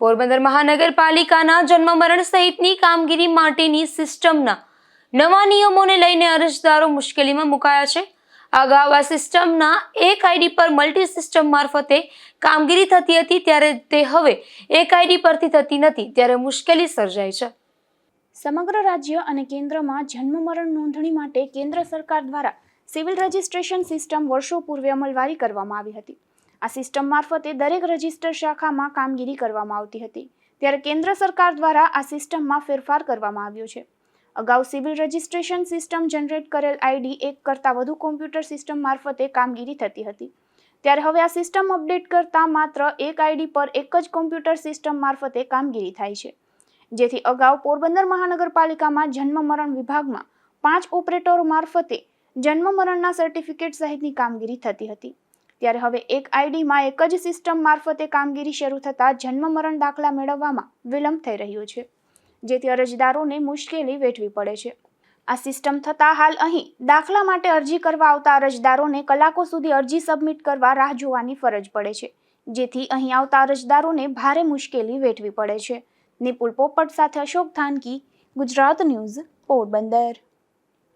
પોરબંદર મહાનગરપાલિકાના જન્મ મરણ સહિતની કામગીરી માટેની સિસ્ટમના નવા નિયમોને લઈને અરજદારો મુશ્કેલીમાં મુકાયા છે। અગાઉ આ સિસ્ટમના એક આઈડી પર મલ્ટી સિસ્ટમ મારફતે કામગીરી થતી હતી, ત્યારે તે હવે એક આઈડી પરથી થતી નથી, ત્યારે મુશ્કેલી સર્જાય છે। સમગ્ર રાજ્ય અને કેન્દ્રમાં જન્મ મરણ નોંધણી માટે કેન્દ્ર સરકાર દ્વારા સિવિલ રજિસ્ટ્રેશન સિસ્ટમ વર્ષો પૂર્વે અમલવારી કરવામાં આવી હતી। આ સિસ્ટમ મારફતે દરેક રજિસ્ટર શાખામાં કામગીરી કરવામાં આવતી હતી, ત્યારે કેન્દ્ર સરકાર દ્વારા આ સિસ્ટમમાં ફેરફાર કરવામાં આવ્યો છે। અગાઉ સિવિલ રજિસ્ટ્રેશન સિસ્ટમ જનરેટ કરેલ આઈડી એક કરતાં વધુ કોમ્પ્યુટર સિસ્ટમ મારફતે કામગીરી થતી હતી, ત્યારે હવે આ સિસ્ટમ અપડેટ કરતા માત્ર એક આઈડી પર એક જ કોમ્પ્યુટર સિસ્ટમ મારફતે કામગીરી થાય છે, જેથી અગાઉ પોરબંદર મહાનગરપાલિકામાં જન્મ મરણ વિભાગમાં 5 ઓપરેટરો મારફતે જન્મ મરણના સર્ટિફિકેટ સહિતની કામગીરી થતી હતી, ત્યારે હવે એક આઈડીમાં એક જ સિસ્ટમ મારફતે કામગીરી શરૂ થતાં જન્મ મરણ દાખલા મેળવવામાં વિલંબ થઈ રહ્યો છે, જેથી અરજદારોને મુશ્કેલી વેઠવી પડે છે। આ સિસ્ટમ થતાં હાલ અહીં દાખલા માટે અરજી કરવા આવતા અરજદારોને કલાકો સુધી અરજી સબમિટ કરવા રાહ જોવાની ફરજ પડે છે, જેથી અહીં આવતા અરજદારોને ભારે મુશ્કેલી વેઠવી પડે છે। નિપુલ પોપટ સાથે અશોક થાનકી, ગુજરાત ન્યૂઝ, પોરબંદર।